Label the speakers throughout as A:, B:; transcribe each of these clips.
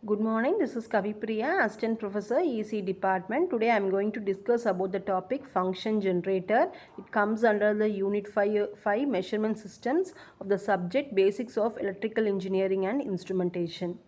A: Good morning, this is Kavi Priya, Assistant Professor, EC Department. Today I am going to discuss about the topic function generator. It comes under the Unit 5 Measurement Systems of the subject Basics of Electrical Engineering and Instrumentation.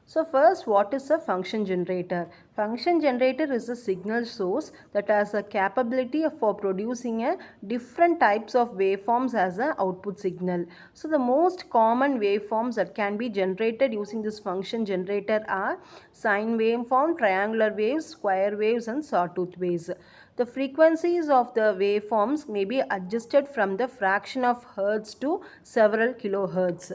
A: So first, what is a function generator? Function generator is a signal source that has a capability for producing a different types of waveforms as an output signal. So the most common waveforms that can be generated using this function generator are sine waveform, triangular waves, square waves and sawtooth waves. The frequencies of the waveforms may be adjusted from the fraction of hertz to several kilohertz.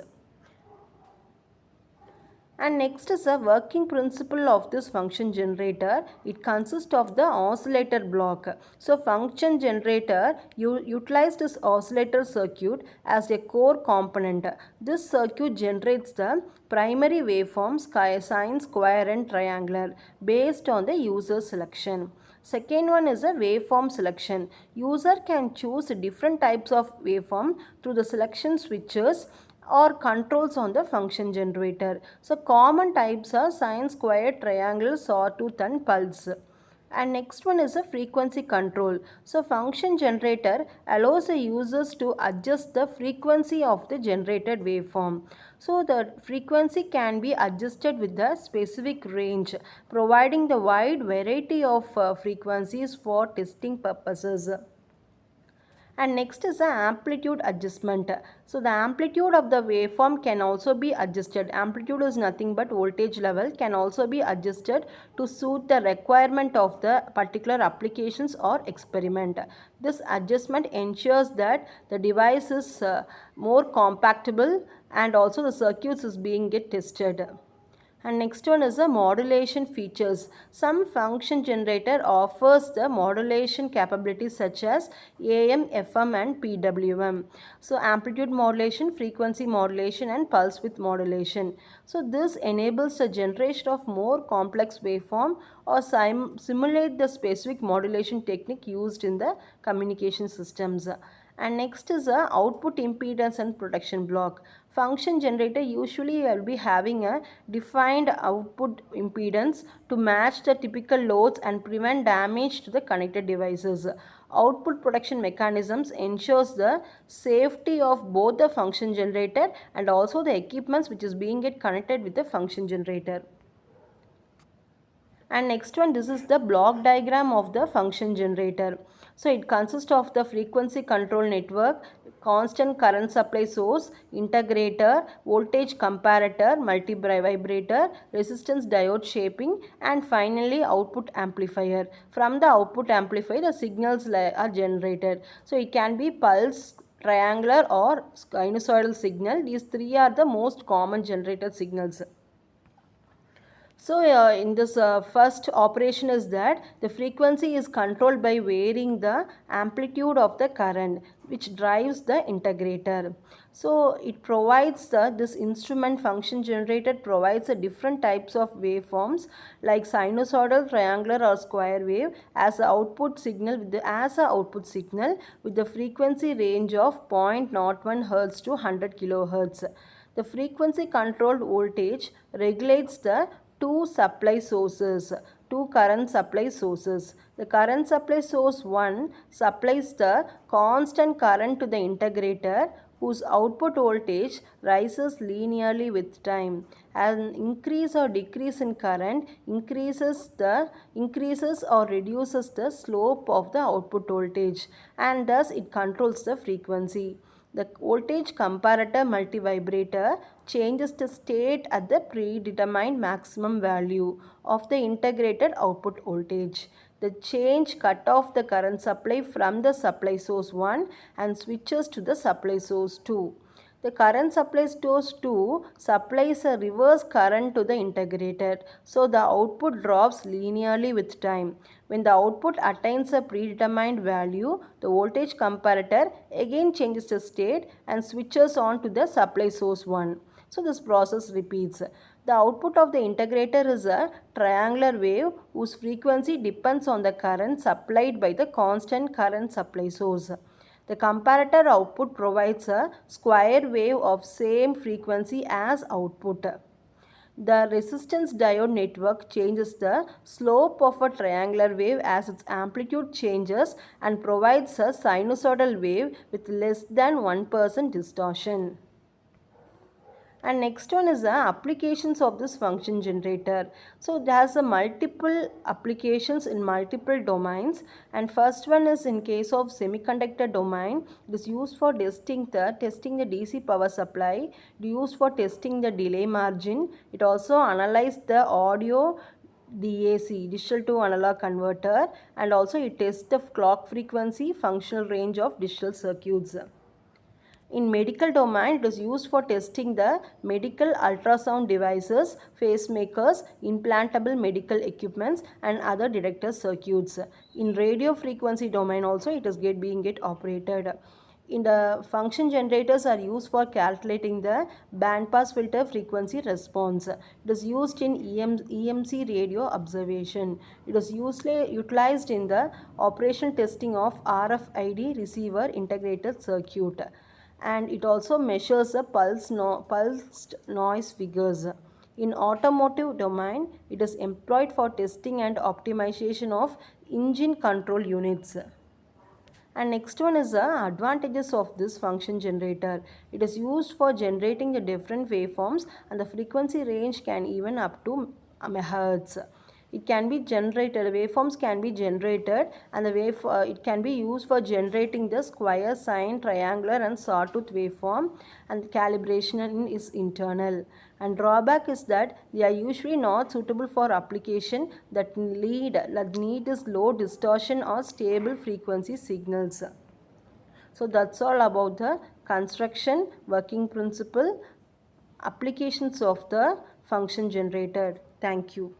A: And next is a working principle of this function generator. It consists of the oscillator block. So function generator utilize this oscillator circuit as a core component. This circuit generates the primary waveforms sine, square and triangular based on the user selection. Second one is a waveform selection. User can choose different types of waveform through the selection switches or controls on the function generator. So common types are sine, square, triangle, sawtooth and pulse. And next one is a frequency control. So function generator allows the users to adjust the frequency of the generated waveform. So the frequency can be adjusted with the specific range, providing the wide variety of frequencies for testing purposes. And next is the amplitude adjustment. So the amplitude of the waveform can also be adjusted. Amplitude is nothing but voltage level, can also be adjusted to suit the requirement of the particular applications or experiment. This adjustment ensures that the device is more compactable and also the circuits is being get tested. And next one is the modulation features. Some function generator offers the modulation capabilities such as AM, FM and PWM. So amplitude modulation, frequency modulation and pulse width modulation. So this enables the generation of more complex waveform or simulate the specific modulation technique used in the communication systems. And next is a output impedance and protection block. Function generator usually will be having a defined output impedance to match the typical loads and prevent damage to the connected devices. Output protection mechanisms ensures the safety of both the function generator and also the equipments which is being get connected with the function generator. And next one, this is the block diagram of the function generator. So it consists of the frequency control network, constant current supply source, integrator, voltage comparator, multi-vibrator, resistance diode shaping and finally output amplifier. From the output amplifier the signals are generated. So it can be pulse, triangular or sinusoidal signal. These three are the most common generated signals. So in this first operation is that the frequency is controlled by varying the amplitude of the current which drives the integrator. So it provides this instrument function generator provides a different types of waveforms like sinusoidal, triangular or square wave as a output signal with the frequency range of 0.01 Hz to 100 kHz. The frequency controlled voltage regulates the two current supply sources. The current supply source 1 supplies the constant current to the integrator whose output voltage rises linearly with time. An increase or decrease in current increases or reduces the slope of the output voltage and thus it controls the frequency. The voltage comparator multivibrator changes the state at the predetermined maximum value of the integrated output voltage. The change cut off the current supply from the supply source 1 and switches to the supply source 2. The current supply source 2 supplies a reverse current to the integrator, so the output drops linearly with time. When the output attains a predetermined value, the voltage comparator again changes the state and switches on to the supply source 1. So this process repeats. The output of the integrator is a triangular wave whose frequency depends on the current supplied by the constant current supply source. The comparator output provides a square wave of same frequency as output. The resistance diode network changes the slope of a triangular wave as its amplitude changes and provides a sinusoidal wave with less than 1% distortion. And next one is the applications of this function generator. So it has a multiple applications in multiple domains, and first one is in case of semiconductor domain. It is used for testing the DC power supply. It is used for testing the delay margin. It also analyzes the audio DAC, digital to analog converter, and also it tests the clock frequency functional range of digital circuits. In medical domain, it is used for testing the medical ultrasound devices, pacemakers, implantable medical equipments, and other detector circuits. In radio frequency domain also, it is being operated. In the function generators are used for calculating the band pass filter frequency response. It is used in EMC radio observation. It is utilized in the operation testing of RFID receiver integrated circuit, and it also measures the pulsed noise figures. In automotive domain, it is employed for testing and optimization of engine control units. And next one is the advantages of this function generator. It is used for generating the different waveforms, and the frequency range can even up to megahertz. It can be generated, waveforms can be generated, and it can be used for generating the square, sine, triangular and sawtooth waveform, and the calibration is internal. And drawback is that they are usually not suitable for application that need is low distortion or stable frequency signals. So that's all about the construction, working principle, applications of the function generator. Thank you.